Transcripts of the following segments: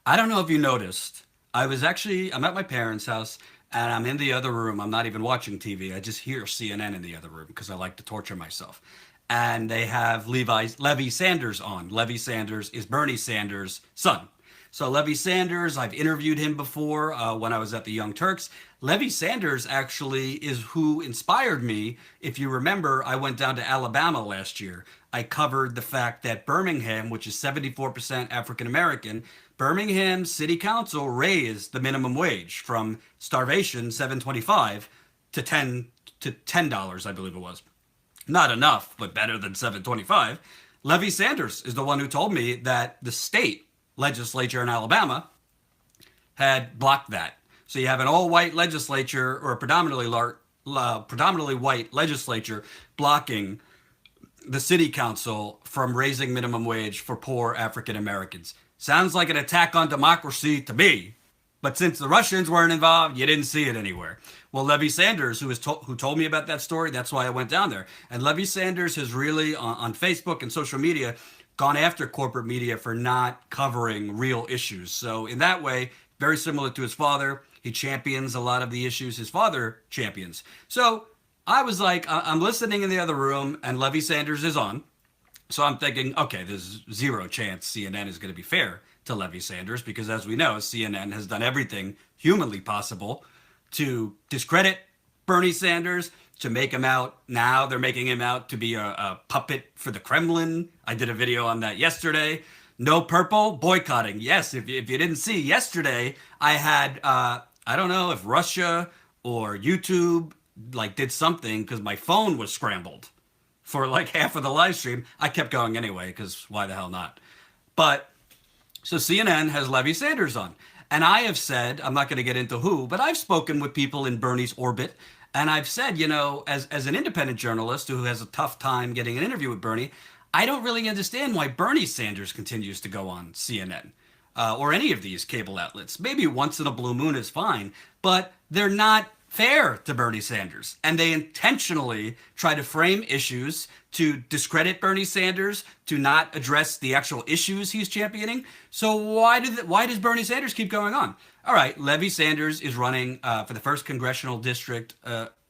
I don't know if you noticed. I'm at my parents' house and I'm in the other room. I'm not even watching TV. I just hear CNN in the other room because I like to torture myself. And they have Levi Sanders on. Levi Sanders is Bernie Sanders' son. So Levi Sanders, I've interviewed him before when I was at the Young Turks. Levi Sanders actually is who inspired me. If you remember, I went down to Alabama last year. I covered the fact that Birmingham, which is 74% African American, Birmingham City Council raised the minimum wage from starvation 7.25 to 10 to $10, I believe it was. Not enough, but better than 7.25. Levi Sanders is the one who told me that the state legislature in Alabama had blocked that. So you have an all-white legislature or a predominantly white legislature blocking the city council from raising minimum wage for poor African Americans. Sounds like an attack on democracy to me. But since the Russians weren't involved, you didn't see it anywhere. Well, Levi Sanders, who told me about that story, that's why I went down there. And Levi Sanders has really, on Facebook and social media, gone after corporate media for not covering real issues. So in that way, very similar to his father, he champions a lot of the issues his father champions. So I was like, I'm listening in the other room, and Levi Sanders is on. So I'm thinking, okay, there's zero chance CNN is going to be fair to Levi Sanders because, as we know, CNN has done everything humanly possible to discredit Bernie Sanders, to make him out. Now they're making him out to be a puppet for the Kremlin. I did a video on that yesterday. No purple, boycotting. Yes, if you didn't see yesterday, I had, I don't know if Russia or YouTube like did something because my phone was scrambled for like half of the live stream. I kept going anyway because why the hell not? But so CNN has Levi Sanders on. And I have said, I'm not going to get into who, but I've spoken with people in Bernie's orbit. And I've said, as an independent journalist who has a tough time getting an interview with Bernie, I don't really understand why Bernie Sanders continues to go on CNN or any of these cable outlets. Maybe once in a blue moon is fine, but they're not fair to Bernie Sanders. And they intentionally try to frame issues to discredit Bernie Sanders, to not address the actual issues he's championing. So why does Bernie Sanders keep going on? All right, Levi Sanders is running for the first congressional district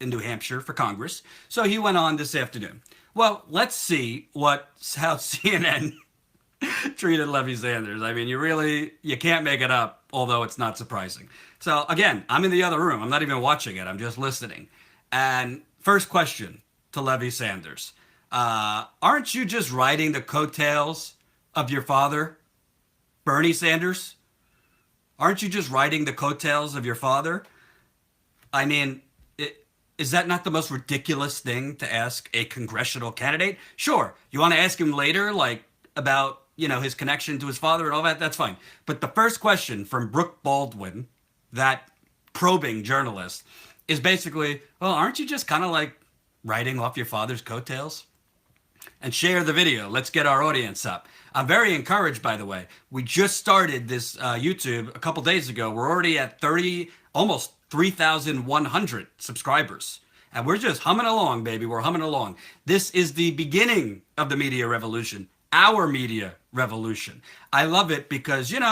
in New Hampshire for Congress. So he went on this afternoon. Well, let's see how CNN treated Levi Sanders. I mean, you can't make it up, although it's not surprising. So again, I'm in the other room. I'm not even watching it. I'm just listening. And first question to Levi Sanders. Aren't you just riding the coattails of your father, Bernie Sanders? Aren't you just riding the coattails of your father? I mean, is that not the most ridiculous thing to ask a congressional candidate? Sure, you want to ask him later, like about his connection to his father and all that. That's fine. But the first question from Brooke Baldwin, that probing journalist, is basically, well, aren't you just kind of like riding off your father's coattails? And share the video. Let's get our audience up. I'm very encouraged, by the way. We just started this YouTube a couple days ago. We're already at almost 3,100 subscribers. And we're just humming along, baby. We're humming along. This is the beginning of the media revolution. Our media revolution. I love it because, when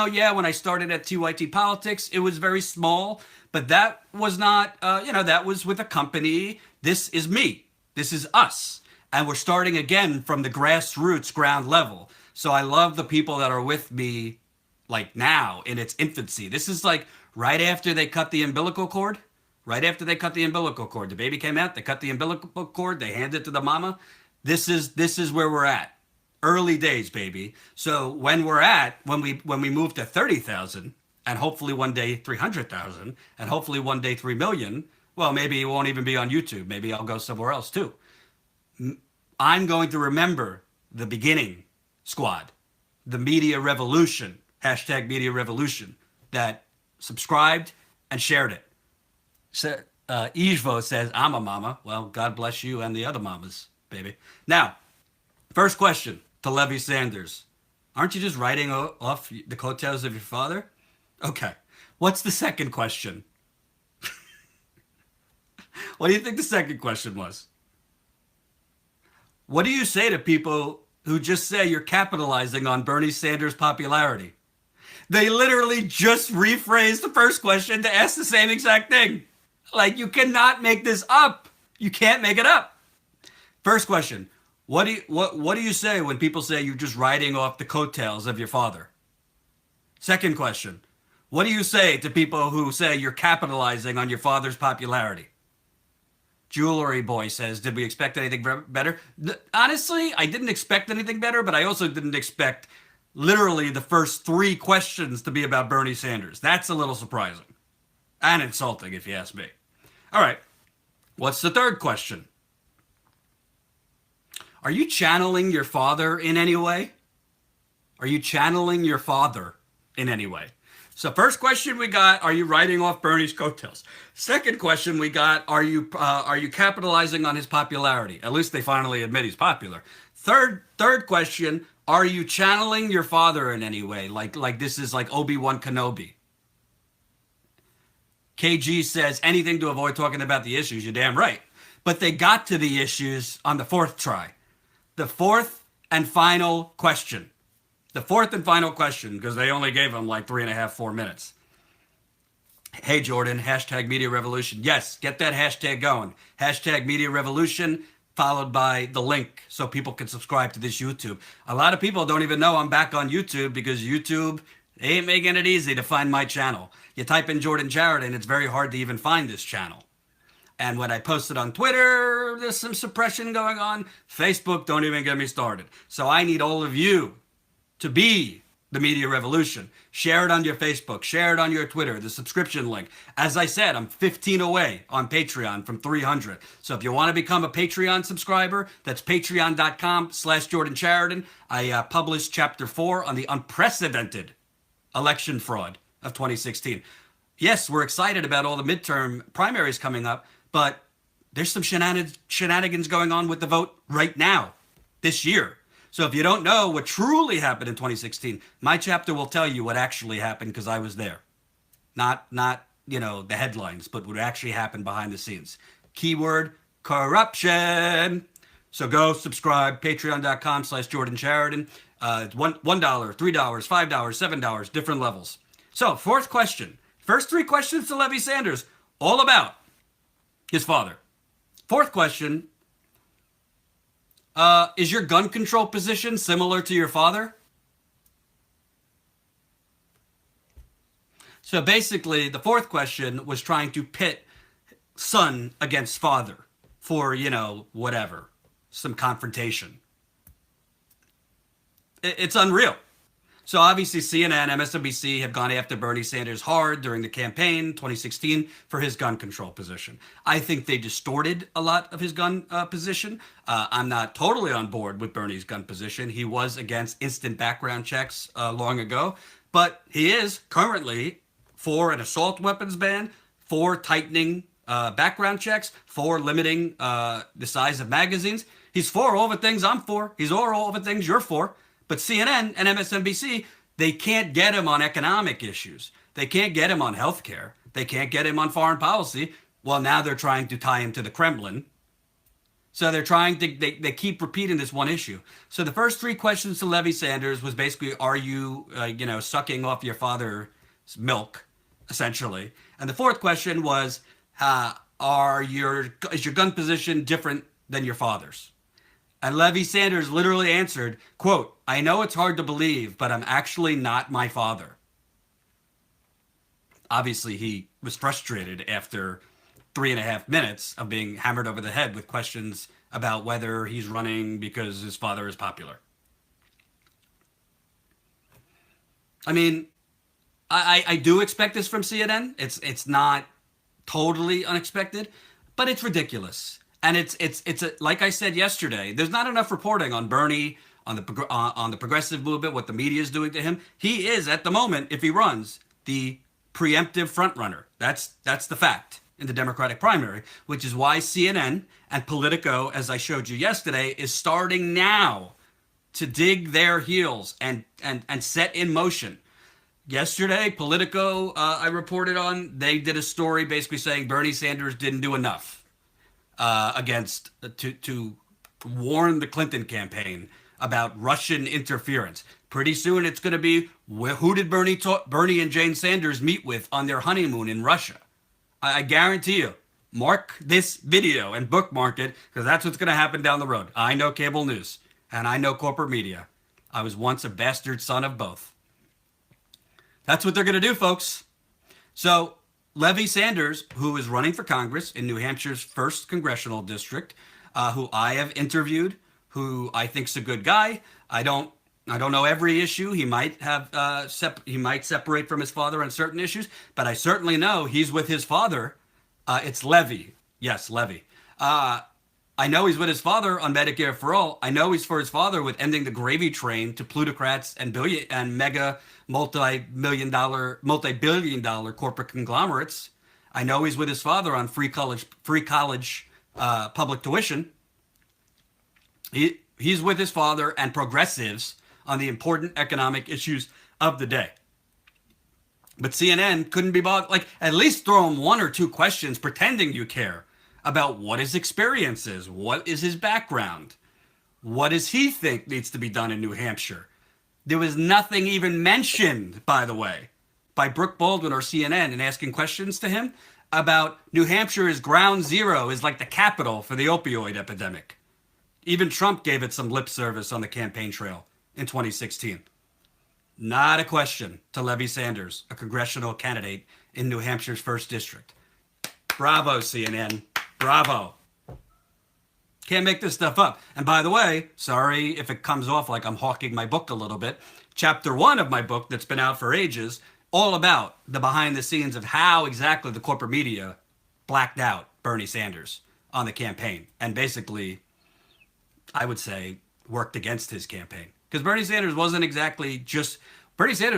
I started at TYT Politics, it was very small. But that was not, that was with a company. This is me. This is us. And we're starting again from the grassroots ground level. So I love the people that are with me like now in its infancy. This is like right after they cut the umbilical cord. Right after they cut the umbilical cord. The baby came out, they cut the umbilical cord, they hand it to the mama. This is where we're at. Early days, baby. So when we move to 30,000 and hopefully one day 300,000 and hopefully one day 3 million, well, maybe it won't even be on YouTube. Maybe I'll go somewhere else too. I'm going to remember the beginning squad, the media revolution, hashtag media revolution, that subscribed and shared it. So, Ishvo says, I'm a mama. Well, God bless you and the other mamas, baby. Now, first question to Levi Sanders. Aren't you just riding off the coattails of your father? Okay. What's the second question? What do you think the second question was? What do you say to people who just say you're capitalizing on Bernie Sanders' popularity? They literally just rephrased the first question to ask the same exact thing. Like, you cannot make this up. You can't make it up. First question. What do you say when people say you're just riding off the coattails of your father? Second question. What do you say to people who say you're capitalizing on your father's popularity? Jewelry Boy says, did we expect anything better? Honestly, I didn't expect anything better, but I also didn't expect literally the first three questions to be about Bernie Sanders. That's a little surprising and insulting, if you ask me. All right. What's the third question? Are you channeling your father in any way? Are you channeling your father in any way? So first question we got, are you riding off Bernie's coattails? Second question we got, are you capitalizing on his popularity? At least they finally admit he's popular. Third question, are you channeling your father in any way? Like this is like Obi-Wan Kenobi. KG says anything to avoid talking about the issues. You're damn right. But they got to the issues on the fourth try. The fourth and final question. The fourth and final question, because they only gave him like 3.5, 4 minutes. Hey, Jordan, hashtag Media Revolution. Yes, get that hashtag going. Hashtag Media Revolution, followed by the link so people can subscribe to this YouTube. A lot of people don't even know I'm back on YouTube because YouTube ain't making it easy to find my channel. You type in Jordan Chariton, it's very hard to even find this channel. And when I post it on Twitter, there's some suppression going on. Facebook, don't even get me started. So I need all of you to be the Media Revolution. Share it on your Facebook. Share it on your Twitter, the subscription link. As I said, I'm 15 away on Patreon from 300. So if you want to become a Patreon subscriber, that's patreon.com/Jordan Chariton. I published chapter 4 on the unprecedented election fraud of 2016. Yes, we're excited about all the midterm primaries coming up, but there's some shenanigans going on with the vote right now, this year. So if you don't know what truly happened in 2016, my chapter will tell you what actually happened because I was there. Not the headlines, but what actually happened behind the scenes. Keyword, corruption. So go subscribe, patreon.com/Jordan Chariton. $1, $3, $5, $7, different levels. So fourth question. First three questions to Levi Sanders, all about his father. Fourth question. Is your gun control position similar to your father? So basically, the fourth question was trying to pit son against father for, whatever, some confrontation. It's unreal. So obviously CNN, MSNBC have gone after Bernie Sanders hard during the campaign 2016 for his gun control position. I think they distorted a lot of his gun position. I'm not totally on board with Bernie's gun position. He was against instant background checks long ago, but he is currently for an assault weapons ban, for tightening background checks, for limiting the size of magazines. He's for all the things I'm for. He's for all the things you're for. But CNN and MSNBC, they can't get him on economic issues. They can't get him on healthcare. They can't get him on foreign policy. Well, now they're trying to tie him to the Kremlin. So they're trying to, they keep repeating this one issue. So the first three questions to Levi Sanders was basically, are you, sucking off your father's milk, essentially? And the fourth question was, is your gun position different than your father's? And Levi Sanders literally answered, quote, I know it's hard to believe, but I'm actually not my father. Obviously, he was frustrated after 3.5 minutes of being hammered over the head with questions about whether he's running because his father is popular. I mean, I do expect this from CNN. It's not totally unexpected, but it's ridiculous. And it's like I said yesterday, there's not enough reporting on Bernie, on the progressive movement, what the media is doing to him. He is, at the moment, if he runs, the preemptive frontrunner. That's the fact in the Democratic primary, which is why CNN and Politico, as I showed you yesterday, is starting now to dig their heels and set in motion. Yesterday, Politico, I reported on, they did a story basically saying Bernie Sanders didn't do enough to warn the Clinton campaign about Russian interference. Pretty soon it's going to be, who did Bernie and Jane Sanders meet with on their honeymoon in Russia? I guarantee you, mark this video and bookmark it, because that's what's going to happen down the road. I know cable news, and I know corporate media. I was once a bastard son of both. That's what they're going to do, folks. So Levi Sanders, who is running for Congress in New Hampshire's 1st congressional district, who I have interviewed, who I think's a good guy. I don't know every issue. He might have he might separate from his father on certain issues, but I certainly know he's with his father. It's Levi. Yes, Levi. I know he's with his father on Medicare for All. I know he's for his father with ending the gravy train to plutocrats and mega multi-billion dollar corporate conglomerates. I know he's with his father on free college public tuition. He's with his father and progressives on the important economic issues of the day. But CNN couldn't be bothered. Like, at least throw him 1 or 2 questions pretending you care about what his experience is, what is his background, what does he think needs to be done in New Hampshire. There was nothing even mentioned, by the way, by Brooke Baldwin or CNN in asking questions to him about New Hampshire is ground zero, is like the capital for the opioid epidemic. Even Trump gave it some lip service on the campaign trail in 2016. Not a question to Levi Sanders, a congressional candidate in New Hampshire's 1st district. Bravo, CNN. Bravo. Can't make this stuff up. And by the way, sorry if it comes off like I'm hawking my book a little bit. Chapter 1 of my book that's been out for ages, all about the behind the scenes of how exactly the corporate media blacked out Bernie Sanders on the campaign. And basically, I would say, worked against his campaign. Because Bernie Sanders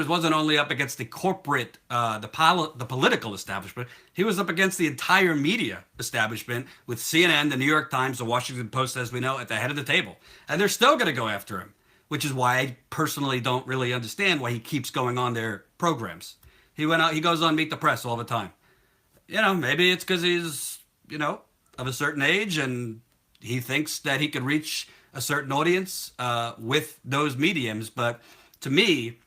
wasn't only up against the corporate, the political establishment. He was up against the entire media establishment, with CNN, the New York Times, the Washington Post, as we know, at the head of the table. And they're still going to go after him, which is why I personally don't really understand why he keeps going on their programs. He goes on Meet the Press all the time. Maybe it's because he's, of a certain age, and he thinks that he could reach a certain audience with those mediums. But to me,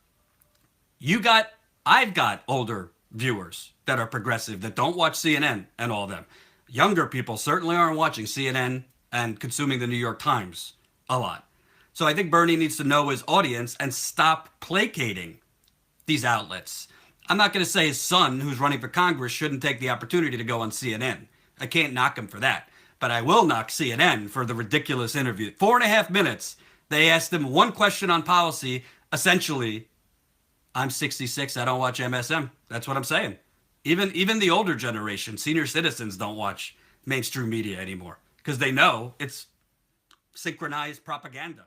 I've got older viewers that are progressive that don't watch CNN and all them. Younger people certainly aren't watching CNN and consuming the New York Times a lot. So I think Bernie needs to know his audience and stop placating these outlets. I'm not going to say his son, who's running for Congress, shouldn't take the opportunity to go on CNN. I can't knock him for that. But I will knock CNN for the ridiculous interview. 4.5 minutes. They asked him 1 question on policy. Essentially, I'm 66. I don't watch MSM. That's what I'm saying. Even the older generation, senior citizens, don't watch mainstream media anymore because they know it's synchronized propaganda.